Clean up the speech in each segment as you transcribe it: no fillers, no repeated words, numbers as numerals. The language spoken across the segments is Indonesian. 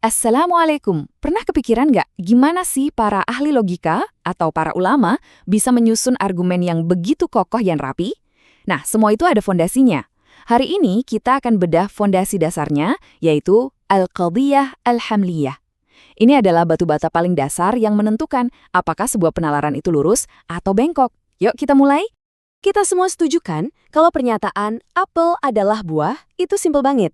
Assalamualaikum. Pernah kepikiran nggak gimana sih para ahli logika atau para ulama bisa menyusun argumen yang begitu kokoh dan rapi? Nah, semua itu ada fondasinya. Hari ini kita akan bedah fondasi dasarnya, yaitu Al-Qadhiyah Al-Hamliyah. Ini adalah batu bata paling dasar yang menentukan apakah sebuah penalaran itu lurus atau bengkok. Yuk kita mulai. Kita semua setuju kan kalau pernyataan apel adalah buah itu simpel banget.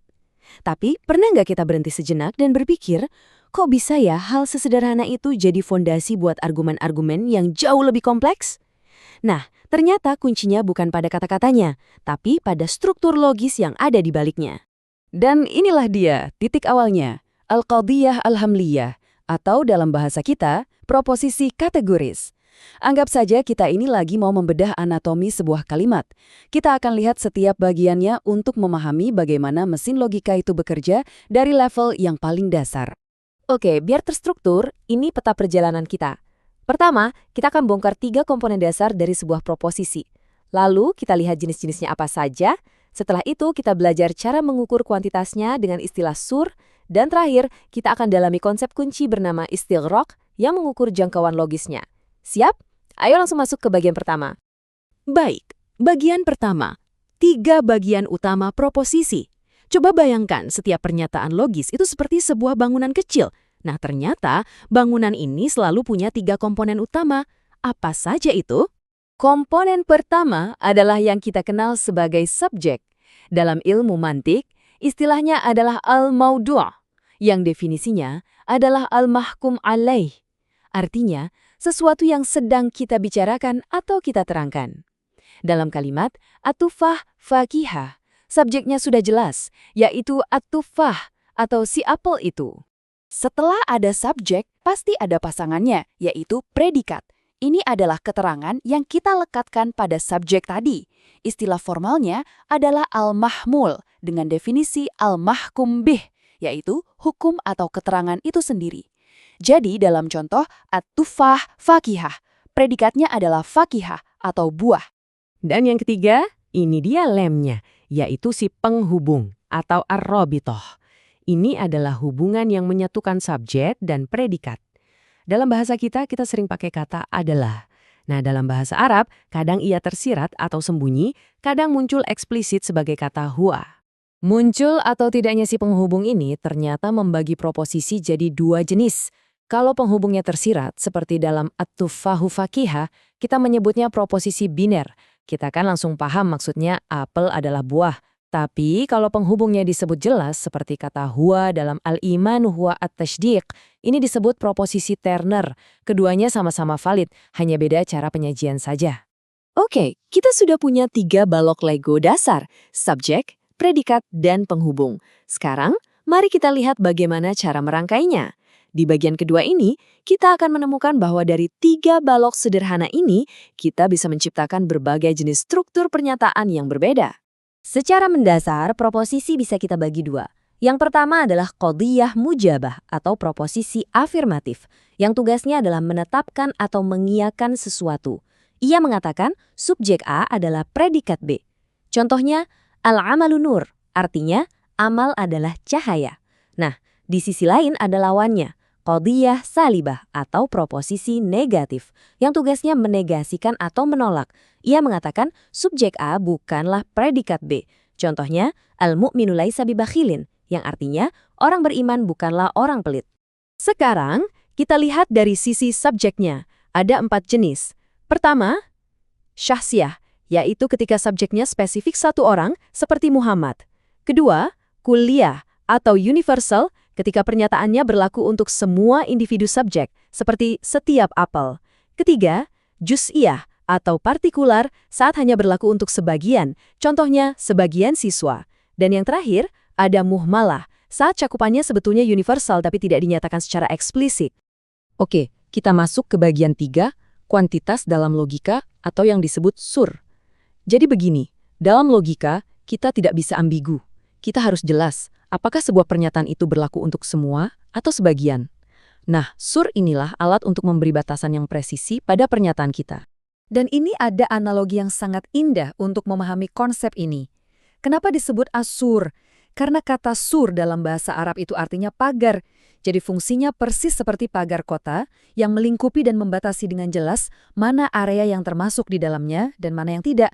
Tapi pernah nggak kita berhenti sejenak dan berpikir, kok bisa ya hal sesederhana itu jadi fondasi buat argumen-argumen yang jauh lebih kompleks? Nah, ternyata kuncinya bukan pada kata-katanya, tapi pada struktur logis yang ada di baliknya. Dan inilah dia, titik awalnya, Al-Qadhiyah Al-Hamliyah, atau dalam bahasa kita, proposisi kategoris. Anggap saja kita ini lagi mau membedah anatomi sebuah kalimat. Kita akan lihat setiap bagiannya untuk memahami bagaimana mesin logika itu bekerja dari level yang paling dasar. Oke, biar terstruktur, ini peta perjalanan kita. Pertama, kita akan bongkar 3 komponen dasar dari sebuah proposisi. Lalu, kita lihat jenis-jenisnya apa saja. Setelah itu, kita belajar cara mengukur kuantitasnya dengan istilah sur. Dan terakhir, kita akan dalami konsep kunci bernama istighraq yang mengukur jangkauan logisnya. Siap? Ayo langsung masuk ke bagian pertama. Baik, bagian pertama. 3 bagian utama proposisi. Coba bayangkan setiap pernyataan logis itu seperti sebuah bangunan kecil. Nah, ternyata bangunan ini selalu punya 3 komponen utama. Apa saja itu? Komponen pertama adalah yang kita kenal sebagai subjek. Dalam ilmu mantik, istilahnya adalah al-maudu', yang definisinya adalah al-mahkum alaih. Artinya, sesuatu yang sedang kita bicarakan atau kita terangkan. Dalam kalimat at-tufah fakihah, subjeknya sudah jelas, yaitu at-tufah atau si apel itu. Setelah ada subjek, pasti ada pasangannya, yaitu predikat. Ini adalah keterangan yang kita lekatkan pada subjek tadi. Istilah formalnya adalah al-mahmul dengan definisi al-mahkum bih, yaitu hukum atau keterangan itu sendiri. Jadi dalam contoh at-tufah fakihah, predikatnya adalah fakihah atau buah. Dan yang ketiga, ini dia lemnya, yaitu si penghubung atau ar-rabithah. Ini adalah hubungan yang menyatukan subjek dan predikat. Dalam bahasa kita sering pakai kata adalah. Nah, dalam bahasa Arab, kadang ia tersirat atau sembunyi, kadang muncul eksplisit sebagai kata huwa. Muncul atau tidaknya si penghubung ini ternyata membagi proposisi jadi 2 jenis. Kalau penghubungnya tersirat, seperti dalam at-tufahu fakihah, kita menyebutnya proposisi biner. Kita kan langsung paham maksudnya apel adalah buah. Tapi kalau penghubungnya disebut jelas, seperti kata huwa dalam al-iman huwa at-tashdiq, ini disebut proposisi terner. Keduanya sama-sama valid, hanya beda cara penyajian saja. Oke, kita sudah punya 3 balok Lego dasar, subjek, predikat, dan penghubung. Sekarang, mari kita lihat bagaimana cara merangkainya. Di bagian kedua ini, kita akan menemukan bahwa dari 3 balok sederhana ini, kita bisa menciptakan berbagai jenis struktur pernyataan yang berbeda. Secara mendasar, proposisi bisa kita bagi 2. Yang pertama adalah qadhiyah mujabah atau proposisi afirmatif, yang tugasnya adalah menetapkan atau mengiyakan sesuatu. Ia mengatakan subjek A adalah predikat B. Contohnya, al-amalu nur, artinya amal adalah cahaya. Nah, di sisi lain ada lawannya, qadhiyah salibah atau proposisi negatif, yang tugasnya menegasikan atau menolak. Ia mengatakan subjek A bukanlah predikat B. Contohnya, al-mu'minu laisa bibakhilin, yang artinya orang beriman bukanlah orang pelit. Sekarang, kita lihat dari sisi subjeknya. Ada 4 jenis. Pertama, syahsiyah, yaitu ketika subjeknya spesifik satu orang, seperti Muhammad. Kedua, kulliyah atau universal, ketika pernyataannya berlaku untuk semua individu subjek, seperti setiap apel. Ketiga, juz'iyah atau partikular saat hanya berlaku untuk sebagian, contohnya sebagian siswa. Dan yang terakhir, ada muhmalah, saat cakupannya sebetulnya universal tapi tidak dinyatakan secara eksplisit. Oke, kita masuk ke bagian 3, kuantitas dalam logika atau yang disebut sur. Jadi begini, dalam logika, kita tidak bisa ambigu. Kita harus jelas, apakah sebuah pernyataan itu berlaku untuk semua atau sebagian. Nah, sur inilah alat untuk memberi batasan yang presisi pada pernyataan kita. Dan ini ada analogi yang sangat indah untuk memahami konsep ini. Kenapa disebut asur? Karena kata sur dalam bahasa Arab itu artinya pagar. Jadi fungsinya persis seperti pagar kota yang melingkupi dan membatasi dengan jelas mana area yang termasuk di dalamnya dan mana yang tidak.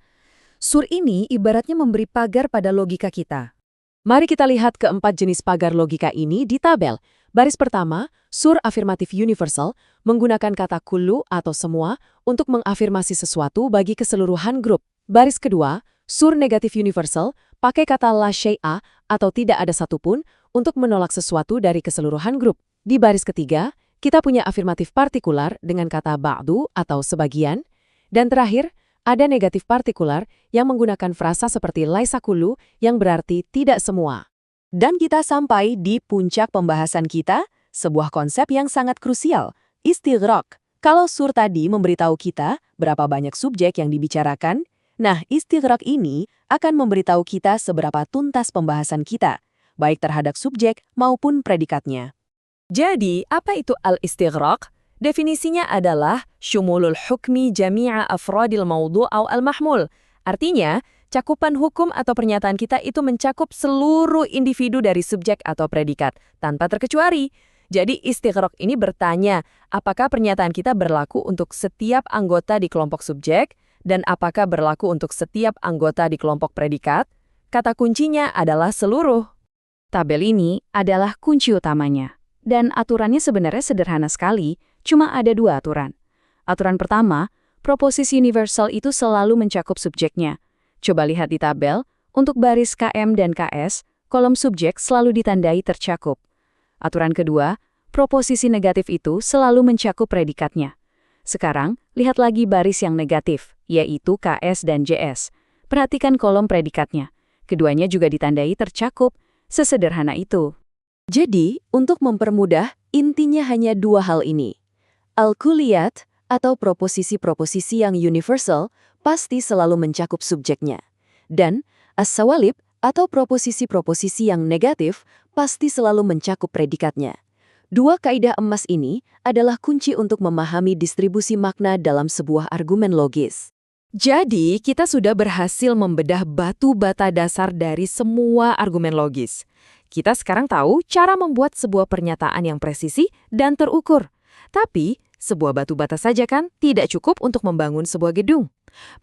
Sur ini ibaratnya memberi pagar pada logika kita. Mari kita lihat keempat jenis pagar logika ini di tabel. Baris pertama, sur afirmatif universal, menggunakan kata kullu atau semua untuk mengafirmasi sesuatu bagi keseluruhan grup. Baris kedua, sur negatif universal, pakai kata la syai'a atau tidak ada satupun untuk menolak sesuatu dari keseluruhan grup. Di baris ketiga, kita punya afirmatif partikular dengan kata ba'du atau sebagian. Dan terakhir, ada negatif partikular yang menggunakan frasa seperti laisa kullu yang berarti tidak semua. Dan kita sampai di puncak pembahasan kita, sebuah konsep yang sangat krusial, istighraq. Kalau sur tadi memberitahu kita berapa banyak subjek yang dibicarakan, nah istighraq ini akan memberitahu kita seberapa tuntas pembahasan kita, baik terhadap subjek maupun predikatnya. Jadi, apa itu al-istighraq? Definisinya adalah syumulul hukmi jami'a afradil mawdu' au al-mahmul. Artinya, cakupan hukum atau pernyataan kita itu mencakup seluruh individu dari subjek atau predikat, tanpa terkecuali. Jadi istighraq ini bertanya, apakah pernyataan kita berlaku untuk setiap anggota di kelompok subjek, dan apakah berlaku untuk setiap anggota di kelompok predikat? Kata kuncinya adalah seluruh. Tabel ini adalah kunci utamanya. Dan aturannya sebenarnya sederhana sekali, cuma ada 2 aturan. Aturan pertama, proposisi universal itu selalu mencakup subjeknya. Coba lihat di tabel, untuk baris KM dan KS, kolom subjek selalu ditandai tercakup. Aturan kedua, proposisi negatif itu selalu mencakup predikatnya. Sekarang, lihat lagi baris yang negatif, yaitu KS dan JS. Perhatikan kolom predikatnya. Keduanya juga ditandai tercakup. Sesederhana itu. Jadi, untuk mempermudah, intinya hanya 2 hal ini. Al-kulliyat atau proposisi-proposisi yang universal pasti selalu mencakup subjeknya. Dan as-sawalib atau proposisi-proposisi yang negatif pasti selalu mencakup predikatnya. 2 kaidah emas ini adalah kunci untuk memahami distribusi makna dalam sebuah argumen logis. Jadi, kita sudah berhasil membedah batu bata dasar dari semua argumen logis. Kita sekarang tahu cara membuat sebuah pernyataan yang presisi dan terukur. Tapi, sebuah batu bata saja kan tidak cukup untuk membangun sebuah gedung.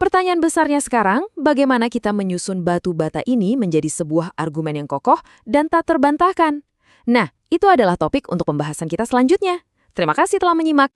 Pertanyaan besarnya sekarang, bagaimana kita menyusun batu bata ini menjadi sebuah argumen yang kokoh dan tak terbantahkan? Nah, itu adalah topik untuk pembahasan kita selanjutnya. Terima kasih telah menyimak.